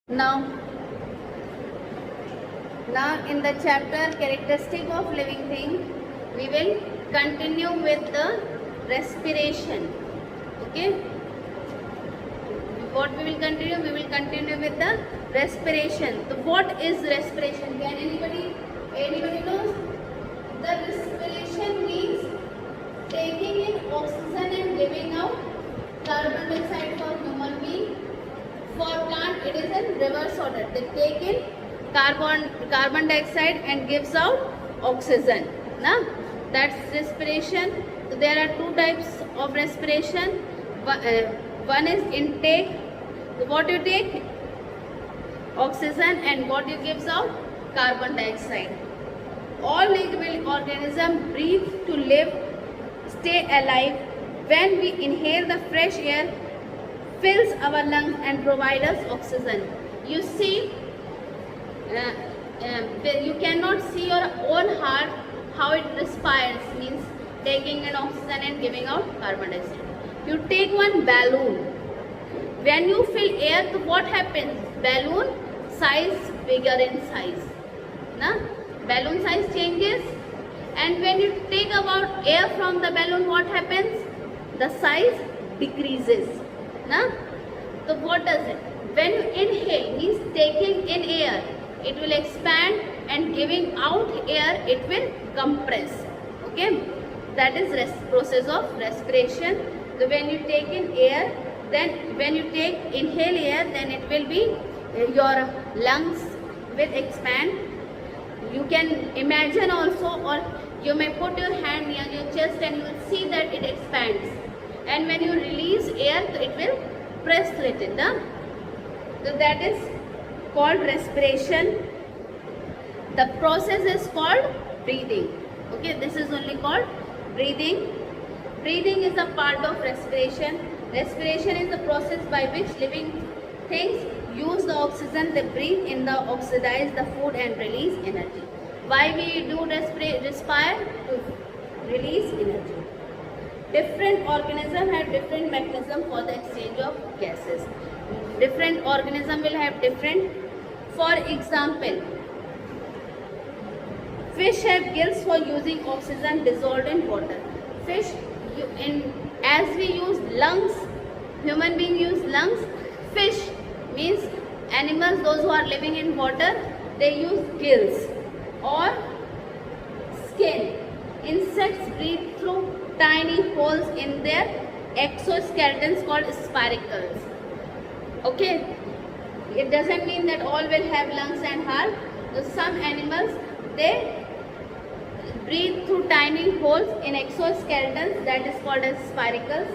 Now, in the chapter characteristic of living thing, we will continue with the respiration. Okay. What we will continue? We will continue with the respiration. So, what is respiration? Can anybody knows? The respiration means taking in oxygen and giving out carbon dioxide for human being. For plant, it is in reverse order. They take in carbon dioxide and gives out oxygen. Now, that's respiration. So there are two types of respiration. One is intake. So what you take? Oxygen, and what you gives out? Carbon dioxide. All living organisms breathe to live, stay alive. When we inhale the fresh air, fills our lungs and provide us oxygen. You see, you cannot see your own heart how it respires, means taking in oxygen and giving out carbon dioxide. You take one balloon. When you fill air, so what happens? Balloon size bigger in size. Na? Balloon size changes, and when you take about air from the balloon, what happens? The size decreases. Na? So what does it? When you inhale, means taking in air, it will expand, and giving out air, it will compress. Okay, that is process of respiration. So when you take in air, then when you inhale air, then it will be your lungs will expand. You can imagine also, or you may put your hand near your chest and you will see that it expands. And when you release air, it will press little. So that is called respiration. The process is called breathing. Okay, this is only called breathing. Breathing is a part of respiration. Respiration is the process by which living things use the oxygen they breathe in, the oxidize the food and release energy. Why we do respire? To release energy. Different organisms have different mechanism for the exchange of gases. Different organism will have different. For example, fish have gills for using oxygen dissolved in water. Fish, as we use lungs, human beings use lungs. Fish means animals, those who are living in water, they use gills or skin. Insects breathe through tiny holes in their exoskeletons called spiracles. Okay, it doesn't mean that all will have lungs and heart. So some animals, they breathe through tiny holes in exoskeletons, that is called as spiracles.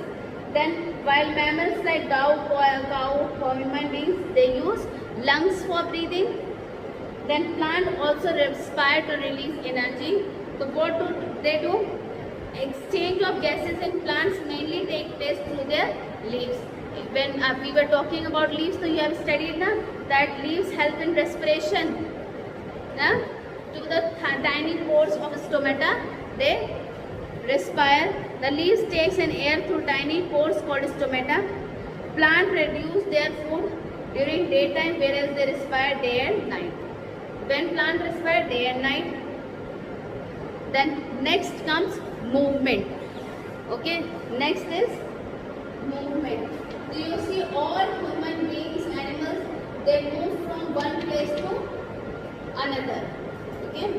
Then while mammals like cow, human beings, they use lungs for breathing. Then plant also respire to release energy. So what do they do? Exchange of gases in plants mainly take place through their leaves. When we were talking about leaves, so you have studied that leaves help in respiration. To the tiny pores of stomata, they respire. The leaves takes in air through tiny pores called stomata. Plant produce their food during daytime, whereas they respire day and night. When plant respire day and night, then next comes movement. Okay, next is movement. So you see all human beings, animals, they move from one place to another. Okay,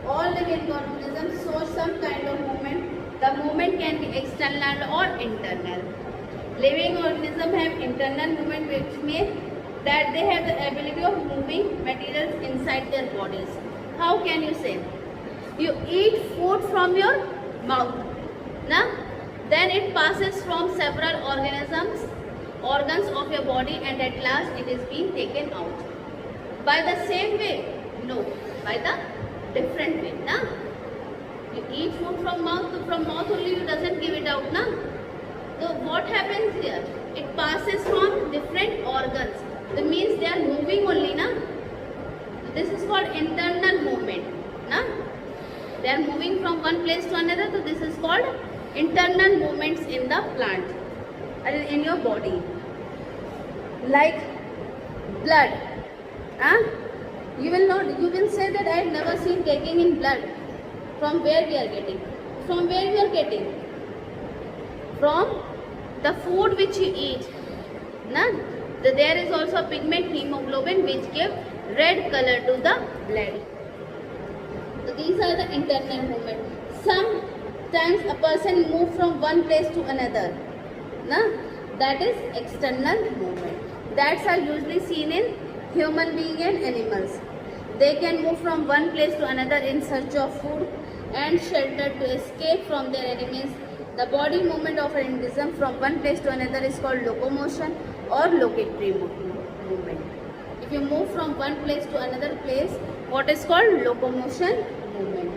all living organisms show some kind of movement. The movement can be external or internal. Living organisms have internal movement, which means that they have the ability of moving materials inside their bodies. How can you say? You eat food from your mouth. Then it passes from several organs of your body, and at last it is being taken out. By the same way? No, by the different way. You eat food from mouth, so from mouth only you doesn't give it out. So what happens here? It passes from different organs. That means they are moving only. This is called internal movement. They are moving from one place to another, so this is called internal movements in the plant, in your body. Like blood. Huh? You will say that I have never seen taking in blood. From where we are getting? From where we are getting? From the food which you eat. Na? There is also a pigment hemoglobin which gives red color to the blood. So these are the internal movements. Sometimes a person moves from one place to another. Na? That is external movement. That's are usually seen in human beings and animals. They can move from one place to another in search of food and shelter to escape from their enemies. The body movement of an organism from one place to another is called locomotion or locomotory movement. If you move from one place to another place, what is called locomotion movement.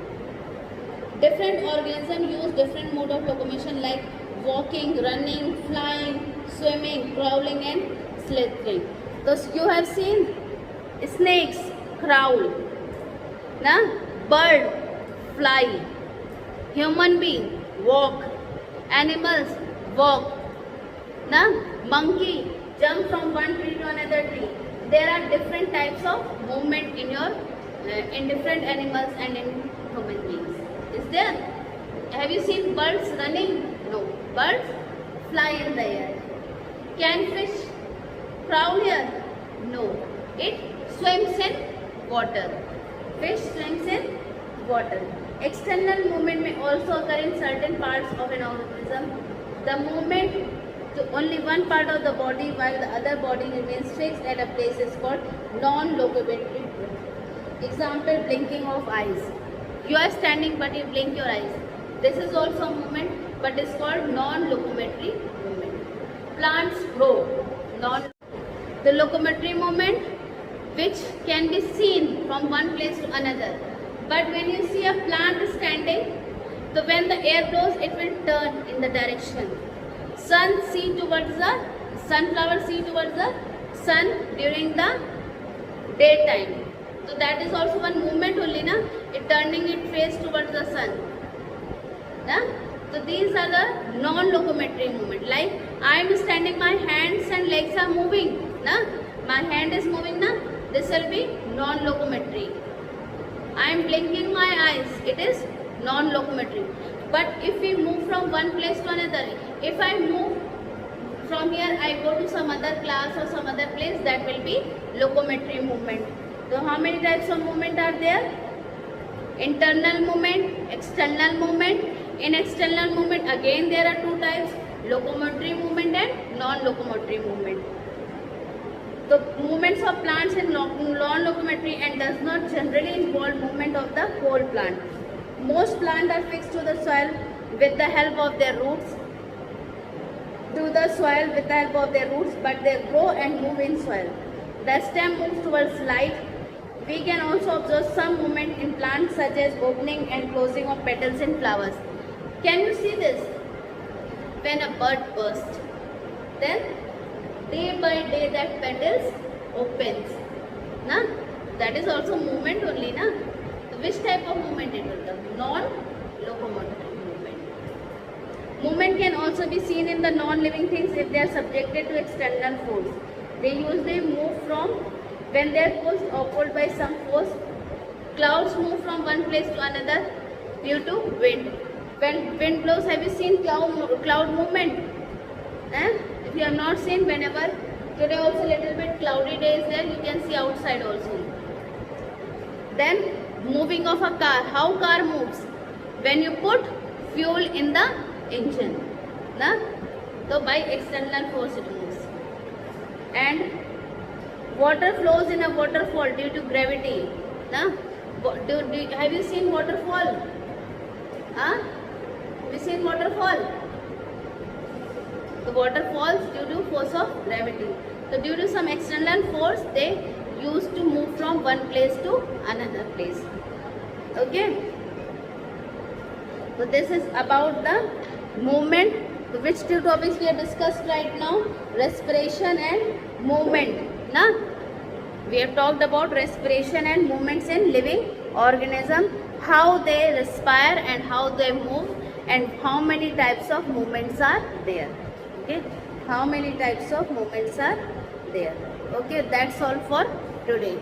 Different organisms use different mode of locomotion like walking, running, flying, swimming, crawling and slithering. Thus you have seen snakes crawl, na? Bird fly, human being walk, animals walk, na? Monkey jump from one tree to another tree. There are different types of movement in your in different animals and in human beings. Is there? Have you seen birds running? No. Birds fly in the air. Can fish crawl here? No. It swims in water. Fish swims in water. External movement may also occur in certain parts of an organism. The movement to only one part of the body while the other body remains fixed at a place is called non-locomotory. Example, blinking of eyes. You are standing but you blink your eyes. This is also a movement but is called non-locomotory movement. Plants grow. The locomotory movement which can be seen from one place to another. But when you see a plant standing, so when the air blows, it will turn in the direction. Sunflower see towards the sun during the daytime. So that is also one movement only, na? It turning its face towards the sun. Na? So these are the non-locomotory movement. Like I am standing, my hands and legs are moving. Na? My hand is moving, na? This will be non-locomotory. I am blinking my eyes. It is non-locomotory. But if we move from one place to another, if I move from here, I go to some other class or some other place, that will be locomotory movement. So how many types of movement are there? Internal movement, external movement. In external movement, again there are two types, locomotory movement and non-locomotory movement. The movements of plants in non-locomotory and does not generally involve movement of the whole plant. Most plants are fixed to the soil with the help of their roots. But they grow and move in soil. The stem moves towards light. We can also observe some movement in plants such as opening and closing of petals in flowers. Can you see this? When a bud bursts, then day by day that petals opens. Na? That is also movement only, na? Which type of movement it will come? Non-locomotory movement. Movement can also be seen in the non-living things if they are subjected to external force. They usually move from when they are pushed or pulled by some force. Clouds move from one place to another due to wind. When wind blows, have you seen cloud movement? If you have not seen, whenever today also little bit cloudy day is there, you can see outside also. Then moving of a car. How car moves? When you put fuel in the engine. Na? So by external force it moves. And water flows in a waterfall due to gravity. Na? Have you seen waterfall? Huh? Have you seen waterfall? The water falls due to force of gravity. So due to some external force, they used to move from one place to another place. Okay. So this is about the movement. Which two topics we have discussed right now? Respiration and movement. Na? We have talked about respiration and movements in living organism, how they respire and how they move, and how many types of movements are there. Okay, how many types of movements are there. Okay, that's all for today.